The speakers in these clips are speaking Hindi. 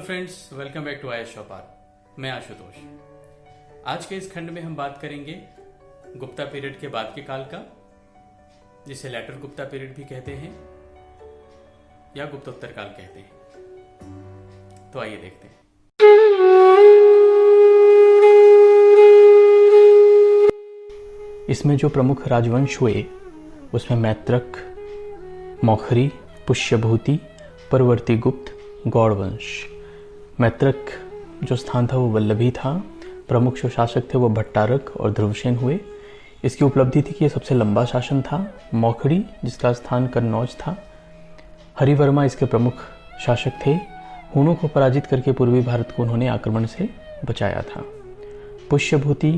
फ्रेंड्स, वेलकम बैक टू आयश चौपाल। मैं आशुतोष। आज के इस खंड में हम बात करेंगे गुप्ता पीरियड के बाद के काल का, जिसे लेटर गुप्ता पीरियड भी कहते हैं या गुप्तोत्तर काल कहते हैं। तो आइए देखते हैं। इसमें जो प्रमुख राजवंश हुए उसमें मैत्रक, मौखरी, पुष्यभूति, परवर्ती गुप्त, गौड़ वंश। मैत्रक जो स्थान था वो वल्लभी था। प्रमुख जो शासक थे वो भट्टारक और ध्रुवसेन हुए। इसकी उपलब्धि थी कि यह सबसे लंबा शासन था। मौखरी जिसका स्थान कन्नौज था। हरिवर्मा इसके प्रमुख शासक थे। हुनों को पराजित करके पूर्वी भारत को उन्होंने आक्रमण से बचाया था। पुष्यभूति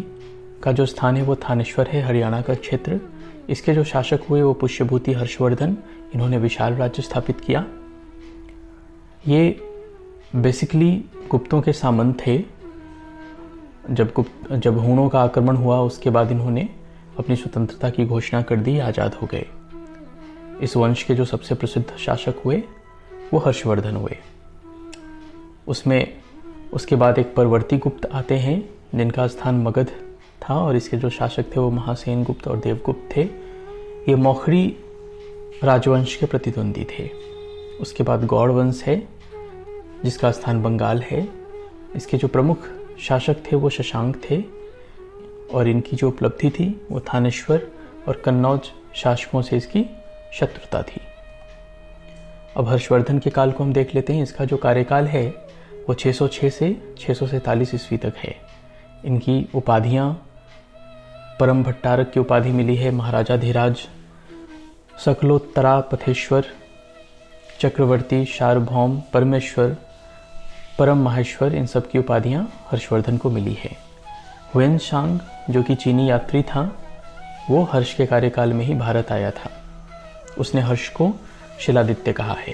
का जो स्थान है वो थानेश्वर है, हरियाणा का क्षेत्र। इसके जो शासक हुए वो पुष्यभूति हर्षवर्धन। इन्होंने विशाल राज्य स्थापित किया। ये बेसिकली गुप्तों के सामंत थे। जब हुनों का आक्रमण हुआ उसके बाद इन्होंने अपनी स्वतंत्रता की घोषणा कर दी, आज़ाद हो गए। इस वंश के जो सबसे प्रसिद्ध शासक हुए वो हर्षवर्धन हुए। उसके बाद एक परवर्ती गुप्त आते हैं जिनका स्थान मगध था और इसके जो शासक थे वो महासेन गुप्त और देवगुप्त थे। ये मौखरी राजवंश के प्रतिद्वंदी थे। उसके बाद गौड़ वंश है जिसका स्थान बंगाल है। इसके जो प्रमुख शासक थे वो शशांक थे और इनकी जो उपलब्धि थी वो थानेश्वर और कन्नौज शासकों से इसकी शत्रुता थी। अब हर्षवर्धन के काल को हम देख लेते हैं। इसका जो कार्यकाल है वो 606 से 647 ईस्वी तक है। इनकी उपाधियां परम भट्टारक की उपाधि मिली है, महाराजा धीराज, सकलोत्तरा पथेश्वर, चक्रवर्ती, सार्वभौम, परमेश्वर, परम माहेश्वर, इन सब की उपाधियां हर्षवर्धन को मिली है। हुएनसांग जो कि चीनी यात्री था वो हर्ष के कार्यकाल में ही भारत आया था। उसने हर्ष को शिलादित्य कहा है।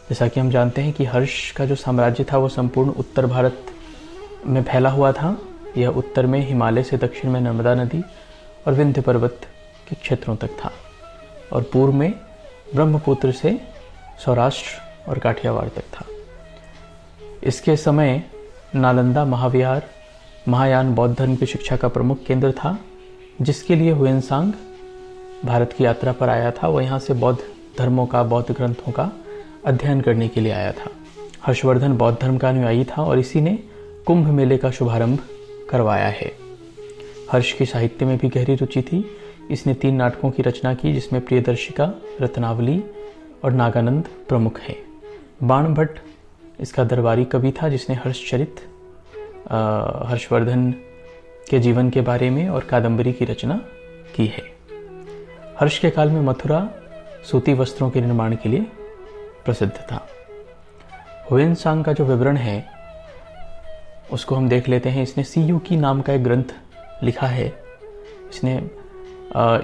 जैसा कि हम जानते हैं कि हर्ष का जो साम्राज्य था वो संपूर्ण उत्तर भारत में फैला हुआ था। यह उत्तर में हिमालय से दक्षिण में नर्मदा नदी और विंध्य पर्वत के क्षेत्रों तक था और पूर्व में ब्रह्मपुत्र से सौराष्ट्र और काठियावाड़ तक था। इसके समय नालंदा महाविहार महायान बौद्ध धर्म की शिक्षा का प्रमुख केंद्र था, जिसके लिए हुएनसांग भारत की यात्रा पर आया था। वो यहाँ से बौद्ध धर्मों का, बौद्ध ग्रंथों का अध्ययन करने के लिए आया था। हर्षवर्धन बौद्ध धर्म का अनुयायी था और इसी ने कुंभ मेले का शुभारंभ करवाया है। हर्ष की साहित्य में भी गहरी रुचि थी। इसने 3 नाटकों की रचना की जिसमें प्रियदर्शिका, रत्नावली और नागानंद प्रमुख हैं। बाणभट्ट इसका दरबारी कवि था जिसने हर्षचरित, हर्षवर्धन के जीवन के बारे में और कादंबरी की रचना की है। हर्ष के काल में मथुरा सूती वस्त्रों के निर्माण के लिए प्रसिद्ध था। हुएनसांग का जो विवरण है उसको हम देख लेते हैं। इसने सीयूकी नाम का एक ग्रंथ लिखा है।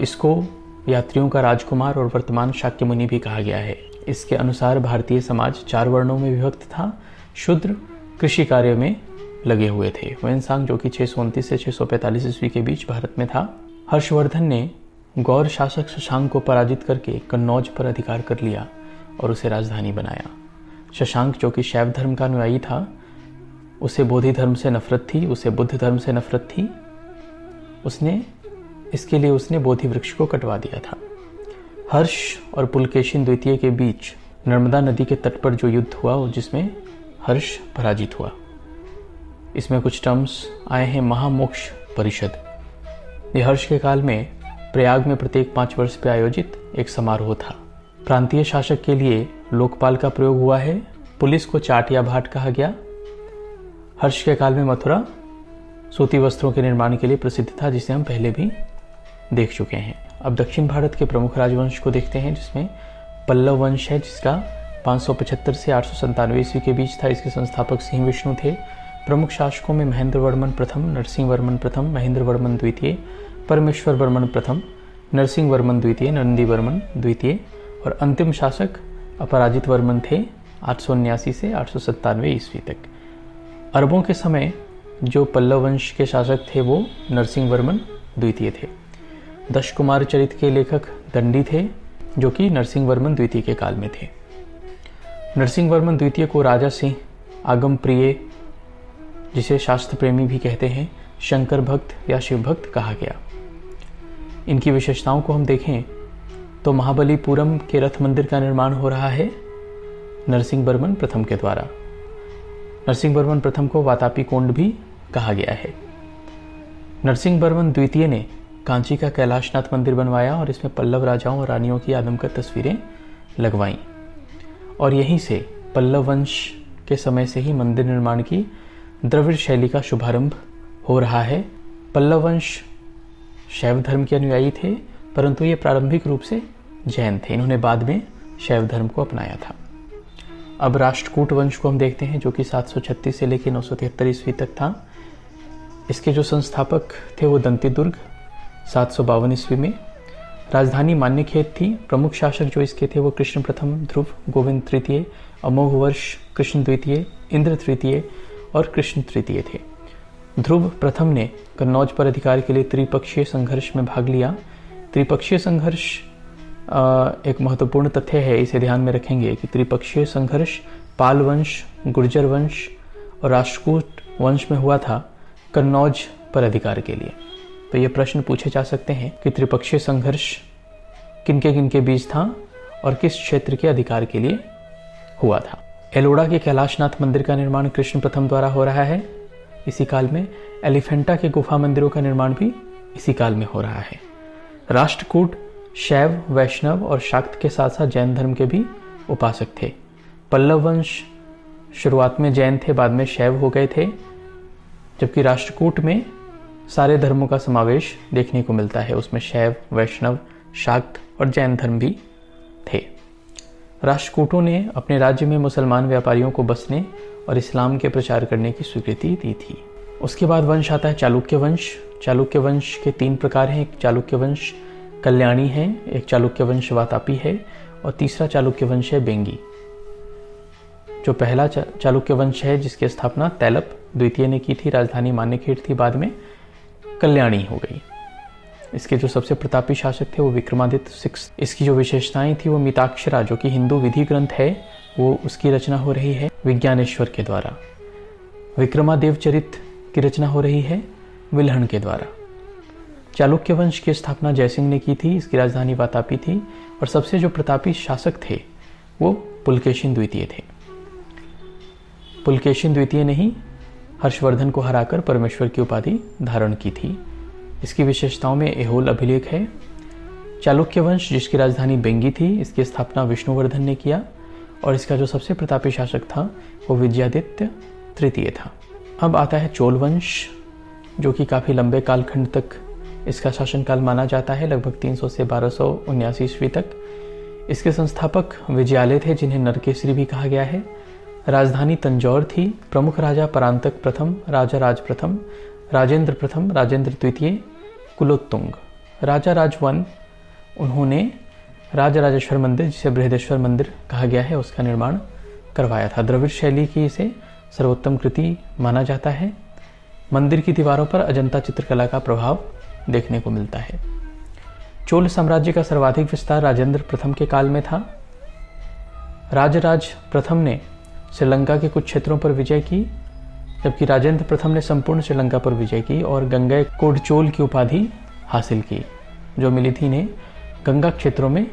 इसको यात्रियों का राजकुमार और वर्तमान शाक्य मुनि भी कहा गया है। इसके अनुसार भारतीय समाज 4 वर्णों में विभक्त था। शूद्र कृषि कार्य में लगे हुए थे। हुएनसांग जो कि 629 से 645 ईस्वी के बीच भारत में था। हर्षवर्धन ने गौर शासक शशांक को पराजित करके कन्नौज पर अधिकार कर लिया और उसे राजधानी बनाया। शशांक जो कि शैव धर्म का अनुयायी था, उसे बोधि धर्म से नफरत थी, उसे बुद्ध धर्म से नफरत थी। इसके लिए उसने बोधि वृक्ष को कटवा दिया था। हर्ष और पुलकेशिन द्वितीय के बीच नर्मदा नदी के तट पर जो युद्ध हुआ जिसमें हर्ष पराजित हुआ। इसमें कुछ टर्म्स आए हैं। महामोक्ष परिषद, यह हर्ष के काल में प्रयाग में प्रत्येक 5 वर्ष पे आयोजित एक समारोह था। प्रांतीय शासक के लिए लोकपाल का प्रयोग हुआ है। पुलिस को चाट या भाट कहा गया। हर्ष के काल में मथुरा सूती वस्त्रों के निर्माण के लिए प्रसिद्ध था, जिसे हम पहले भी देख चुके हैं। अब दक्षिण भारत के प्रमुख राजवंश को देखते हैं, जिसमें पल्लव वंश है जिसका 575 से 897 ईस्वी के बीच था। इसके संस्थापक सिंह विष्णु थे। प्रमुख शासकों में महेंद्र वर्मन प्रथम, नरसिंह वर्मन प्रथम, महेंद्र वर्मन द्वितीय, परमेश्वर वर्मन प्रथम, नरसिंह वर्मन द्वितीय, नंदी वर्मन द्वितीय और अंतिम शासक अपराजित वर्मन थे 879 से 897 ईस्वी तक। अरबों के समय जो पल्लव वंश के शासक थे वो नरसिंह वर्मन द्वितीय थे। दश कुमार चरित के लेखक दंडी थे जो कि नरसिंह वर्मन द्वितीय के काल में थे। नरसिंह वर्मन द्वितीय को राजा सिंह आगम प्रिय, जिसे शास्त्र प्रेमी भी कहते हैं, शंकर भक्त या शिव भक्त कहा गया। इनकी विशेषताओं को हम देखें तो महाबलीपुरम के रथ मंदिर का निर्माण हो रहा है नरसिंहवर्मन प्रथम के द्वारा। नरसिंहवर्मन प्रथम को वातापी कोंड भी कहा गया है। नरसिंहवर्मन द्वितीय ने कांची का कैलाशनाथ मंदिर बनवाया और इसमें पल्लव राजाओं और रानियों की आदमकद तस्वीरें लगवाईं। और यहीं से पल्लव वंश के समय से ही मंदिर निर्माण की द्रविड़ शैली का शुभारंभ हो रहा है। पल्लव वंश शैव धर्म के अनुयायी थे, परंतु ये प्रारंभिक रूप से जैन थे। इन्होंने बाद में शैव धर्म को अपनाया था। अब राष्ट्रकूट वंश को हम देखते हैं, जो कि 736 से लेकर 973 ईस्वी तक था। इसके जो संस्थापक थे वो दंतीदुर्ग 752 ईस्वी में। राजधानी मान्यखेत थी। प्रमुख शासक जो इसके थे वो कृष्ण प्रथम, ध्रुव, गोविंद तृतीय, अमोघ वर्ष, कृष्ण द्वितीय, इंद्र तृतीय और कृष्ण तृतीय थे। ध्रुव प्रथम ने कन्नौज पर अधिकार के लिए त्रिपक्षीय संघर्ष में भाग लिया। त्रिपक्षीय संघर्ष एक महत्वपूर्ण तथ्य है, इसे ध्यान में रखेंगे कि त्रिपक्षीय संघर्ष पाल वंश, गुर्जर वंश और राष्ट्रकूट वंश में हुआ था कन्नौज पर अधिकार के लिए। तो ये प्रश्न पूछे जा सकते हैं कि त्रिपक्षीय संघर्ष किनके बीच था और किस क्षेत्र के अधिकार के लिए हुआ था। एलोड़ा के कैलाशनाथ मंदिर का निर्माण कृष्ण प्रथम द्वारा हो रहा है इसी काल में। एलिफेंटा के गुफा मंदिरों का निर्माण भी इसी काल में हो रहा है। राष्ट्रकूट शैव, वैष्णव और शाक्त के साथ साथ जैन धर्म के भी उपासक थे। पल्लव वंश शुरुआत में जैन थे, बाद में शैव हो गए थे, जबकि राष्ट्रकूट में सारे धर्मों का समावेश देखने को मिलता है। उसमें शैव, वैष्णव, शाक्त और जैन धर्म भी थे। राष्ट्रकूटों ने अपने राज्य में मुसलमान व्यापारियों को बसने और इस्लाम के प्रचार करने की स्वीकृति दी थी। उसके बाद वंश आता है चालुक्य वंश। चालुक्य वंश के 3 प्रकार हैं। एक चालुक्य वंश कल्याणी है, एक चालुक्य वंश वातापी है और तीसरा चालुक्य वंश है बेंगी। जो पहला चालुक्य वंश है, जिसकी स्थापना तैलप द्वितीय ने की थी, राजधानी मान्यखेट थी, बाद में कल्याणी हो गई। इसके जो सबसे प्रतापी शासक थे वो विक्रमादित्य 6। इसकी जो विशेषताएं थी वो मिताक्षरा, जो कि हिंदू विधि ग्रंथ है, वो उसकी रचना हो रही है विज्ञानेश्वर के द्वारा। विक्रमादेव चरित की रचना हो रही है विल्हण के द्वारा। चालुक्य वंश की स्थापना जयसिंह ने की थी। इसकी राजधानी वातापी थी और सबसे जो प्रतापी शासक थे वो पुलकेशिन द्वितीय थे। पुलकेशिन द्वितीय ने ही हर्षवर्धन को हराकर परमेश्वर की उपाधि धारण की थी। इसकी विशेषताओं में एहोल अभिलेख है। चालुक्य वंश, जिसकी राजधानी बेंगी थी, इसकी स्थापना विष्णुवर्धन ने किया और इसका जो सबसे प्रतापी शासक था वो विजयादित्य तृतीय था। अब आता है चोल वंश, जो कि काफ़ी लंबे कालखंड तक इसका शासनकाल माना जाता है, लगभग 300 से 1279 ईस्वी तक। इसके संस्थापक विजयालय थे, जिन्हें नरकेसरी भी कहा गया है। राजधानी तंजौर थी। प्रमुख राजा परांतक प्रथम, राजा राज प्रथम, राजेंद्र प्रथम, राजेंद्र द्वितीय, कुलोत्तुंग। राजा राजवन, उन्होंने राजराजेश्वर मंदिर, जिसे बृहदेश्वर मंदिर कहा गया है, उसका निर्माण करवाया था। द्रविड़ शैली की इसे सर्वोत्तम कृति माना जाता है। मंदिर की दीवारों पर अजंता चित्रकला का प्रभाव देखने को मिलता है। चोल साम्राज्य का सर्वाधिक विस्तार राजेंद्र प्रथम के काल में था। राजराज प्रथम ने श्रीलंका के कुछ क्षेत्रों पर विजय की, जबकि राजेंद्र प्रथम ने संपूर्ण श्रीलंका पर विजय की और गंगा कोडचोल की उपाधि हासिल की, जो मिली थी इन्हें गंगा क्षेत्रों में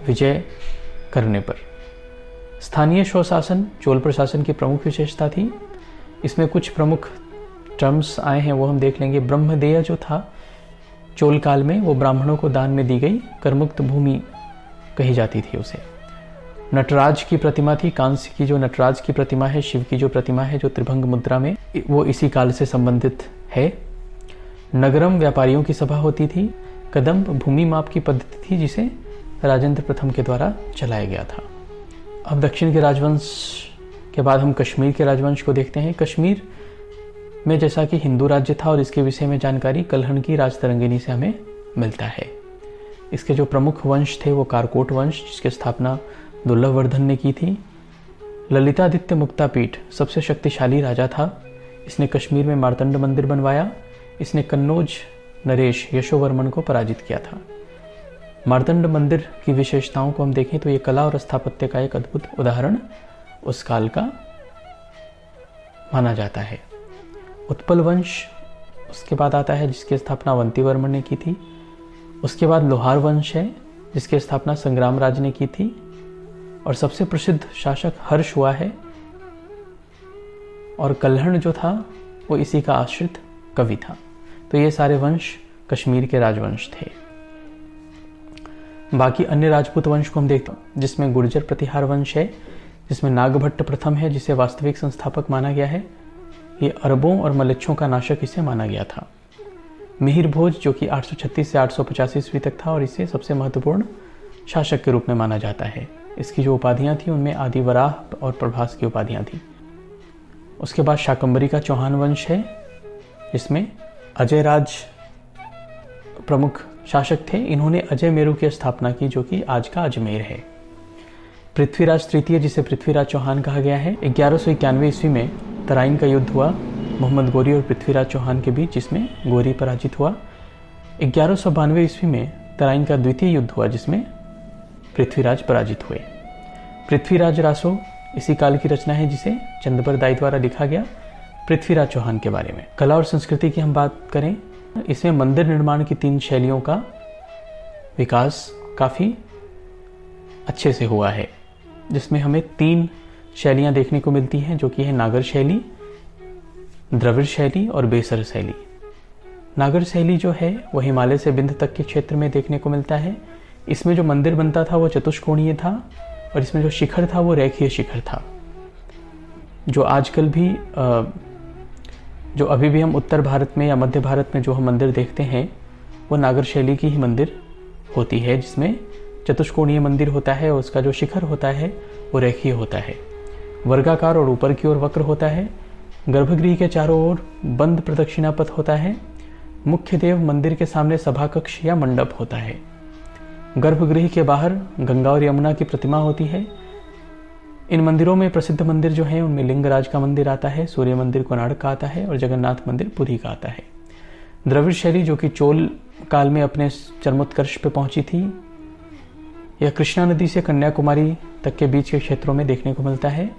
विजय करने पर। स्थानीय स्वशासन चोल प्रशासन की प्रमुख विशेषता थी। इसमें कुछ प्रमुख टर्म्स आए हैं, वो हम देख लेंगे। ब्रह्मदेय जो था चोल काल में, वो ब्राह्मणों को दान में दी गई करमुक्त भूमि कही जाती थी उसे। नटराज की प्रतिमा थी। कांस्य की जो नटराज की प्रतिमा है, शिव की जो प्रतिमा है, जो त्रिभंग मुद्रा में, वो इसी काल से संबंधित है। नगरम व्यापारियों की सभा होती थी। कदम्ब भूमि माप की पद्धति थी, जिसे राजेंद्र प्रथम के द्वारा चलाया गया था। अब दक्षिण के राजवंश के बाद हम कश्मीर के राजवंश को देखते हैं। कश्मीर में जैसा कि हिंदू राज्य था और इसके विषय में जानकारी कल्हण की राजतरंगिणी से हमें मिलता है। इसके जो प्रमुख वंश थे वो कारकोट वंश, जिसकी स्थापना दुर्लभवर्धन ने की थी। ललितादित्य मुक्तापीठ सबसे शक्तिशाली राजा था। इसने कश्मीर में मार्तंड मंदिर बनवाया। इसने कन्नौज नरेश यशोवर्मन को पराजित किया था। मार्तंड मंदिर की विशेषताओं को हम देखें तो ये कला और स्थापत्य का एक अद्भुत उदाहरण उस काल का माना जाता है। उत्पल वंश उसके बाद आता है, जिसकी स्थापना अवंती वर्मन ने की थी। उसके बाद लोहार वंश है, जिसकी स्थापना संग्राम राज ने की थी, और सबसे प्रसिद्ध शासक हर्ष हुआ है, और कल्हण जो था वो इसी का आश्रित कवि था। तो ये सारे वंश कश्मीर के राजवंश थे। बाकी अन्य राजपूत वंश को हम देखते हैं, जिसमें गुर्जर प्रतिहार वंश है, जिसमें नागभट्ट प्रथम है, जिसे वास्तविक संस्थापक माना गया है। ये अरबों और मलेच्छों का नाशक इसे माना गया था। मिहिर भोज जो कि 836 से 885 ईस्वी तक था, और इसे सबसे महत्वपूर्ण शासक के रूप में माना जाता है। इसकी जो उपाधियां थी उनमें आदि वराह और प्रभास की उपाधियां थी। उसके बाद शाकंबरी का चौहान वंश है, जिसमें अजय राज प्रमुख शासक थे। इन्होंने अजय मेरू की स्थापना की, जो कि आज का अजमेर है। पृथ्वीराज तृतीय, जिसे पृथ्वीराज चौहान कहा गया है, 1191 ईस्वी में तराइन का युद्ध हुआ मोहम्मद गोरी और पृथ्वीराज चौहान के बीच, जिसमें गोरी पराजित हुआ। 1192 ईस्वी में तराइन का द्वितीय युद्ध हुआ, जिसमें पृथ्वीराज पराजित हुए। पृथ्वीराज रासो इसी काल की रचना है, जिसे चंदबर दाई द्वारा लिखा गया पृथ्वीराज चौहान के बारे में। कला और संस्कृति की हम बात करें, इसमें मंदिर निर्माण की 3 शैलियों का विकास काफ़ी अच्छे से हुआ है, जिसमें हमें 3 शैलियाँ देखने को मिलती हैं, जो कि है नागर शैली, द्रविड़ शैली और बेसर शैली। नागर शैली जो है वो हिमालय से बिंद तक के क्षेत्र में देखने को मिलता है। इसमें जो मंदिर बनता था वो चतुष्कोणीय था, और इसमें जो शिखर था वो रेखीय शिखर था। जो आजकल भी जो अभी भी हम उत्तर भारत में या मध्य भारत में जो हम मंदिर देखते हैं, वो नागर शैली की ही मंदिर होती है, जिसमें चतुष्कोणीय मंदिर होता है और उसका जो शिखर होता है वो रेखीय होता है, वर्गाकार और ऊपर की ओर वक्र होता है। गर्भगृह के चारों ओर बंद प्रदक्षिणा पथ होता है। मुख्य देव मंदिर के सामने सभा कक्ष या मंडप होता है। गर्भगृह के बाहर गंगा और यमुना की प्रतिमा होती है। इन मंदिरों में प्रसिद्ध मंदिर जो हैं उनमें लिंगराज का मंदिर आता है, सूर्य मंदिर कोणार्क का आता है, और जगन्नाथ मंदिर पुरी का आता है। द्रविड़ शैली जो कि चोल काल में अपने चरमोत्कर्ष पे पहुंची थी, यह कृष्णा नदी से कन्याकुमारी तक के बीच के क्षेत्रों में देखने को मिलता है।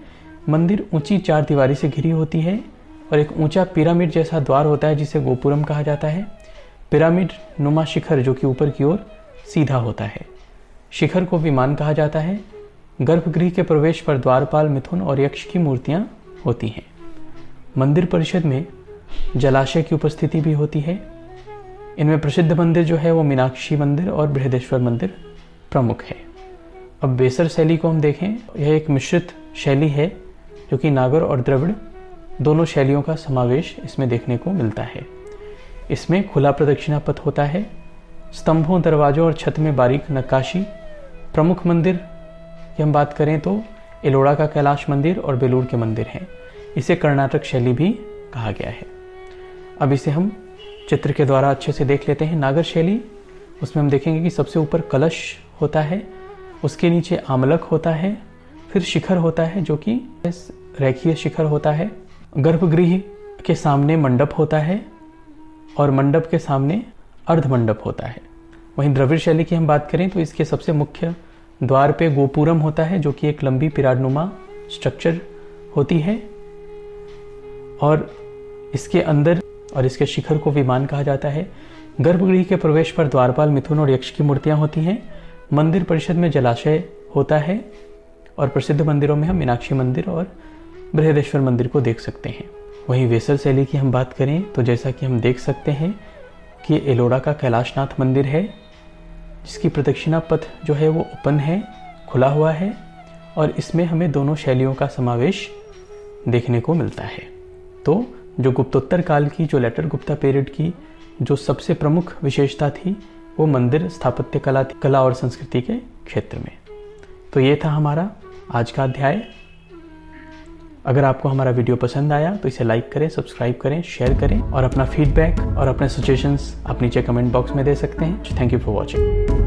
मंदिर ऊंची 4 दीवारी से घिरी होती है, और एक ऊंचा पिरामिड जैसा द्वार होता है, जिसे गोपुरम कहा जाता है। पिरामिड नुमा शिखर जो कि ऊपर की ओर सीधा होता है, शिखर को विमान कहा जाता है। गर्भगृह के प्रवेश पर द्वारपाल, मिथुन और यक्ष की मूर्तियां होती हैं। मंदिर परिषद में जलाशय की उपस्थिति भी होती है। इनमें प्रसिद्ध मंदिर जो है वो मीनाक्षी मंदिर और बृहदेश्वर मंदिर प्रमुख है। अब बेसर शैली को हम देखें, यह एक मिश्रित शैली है, जो कि नागर और द्रविड़ दोनों शैलियों का समावेश इसमें देखने को मिलता है। इसमें खुला प्रदक्षिणा पथ होता है, स्तंभों, दरवाजों और छत में बारीक नक्काशी। प्रमुख मंदिर की हम बात करें तो एलोड़ा का कैलाश मंदिर और बेलूर के मंदिर हैं। इसे कर्नाटक शैली भी कहा गया है। अब इसे हम चित्र के द्वारा अच्छे से देख लेते हैं। नागर शैली, उसमें हम देखेंगे कि सबसे ऊपर कलश होता है, उसके नीचे आमलक होता है, फिर शिखर होता है जो कि रेखीय शिखर होता है। गर्भगृह के सामने मंडप होता है, और मंडप के सामने अर्ध मंडप होता है। वहीं द्रविड़ शैली की हम बात करें तो इसके सबसे मुख्य द्वार पे गोपुरम होता है, जो कि एक लंबी पिरामिडनुमा स्ट्रक्चर होती है, और इसके अंदर और इसके शिखर को विमान कहा जाता है। गर्भगृह के प्रवेश पर द्वारपाल, मिथुन और यक्ष की मूर्तियां होती हैं। मंदिर परिषद में जलाशय होता है, और प्रसिद्ध मंदिरों में हम मीनाक्षी मंदिर और बृहदेश्वर मंदिर को देख सकते हैं। वहीं वेसर शैली की हम बात करें तो जैसा कि हम देख सकते हैं कि एलोड़ा का कैलाशनाथ मंदिर है, जिसकी प्रदक्षिणा पथ जो है वो ओपन है, खुला हुआ है, और इसमें हमें दोनों शैलियों का समावेश देखने को मिलता है। तो जो गुप्तोत्तर काल की, जो लेटर गुप्ता पीरियड की जो सबसे प्रमुख विशेषता थी, वो मंदिर स्थापत्य कला थी, कला और संस्कृति के क्षेत्र में। तो ये था हमारा आज का अध्याय। अगर आपको हमारा वीडियो पसंद आया तो इसे लाइक करें, सब्सक्राइब करें, शेयर करें, और अपना फीडबैक और अपने सजेशंस आप नीचे कमेंट बॉक्स में दे सकते हैं। Thank you for watching.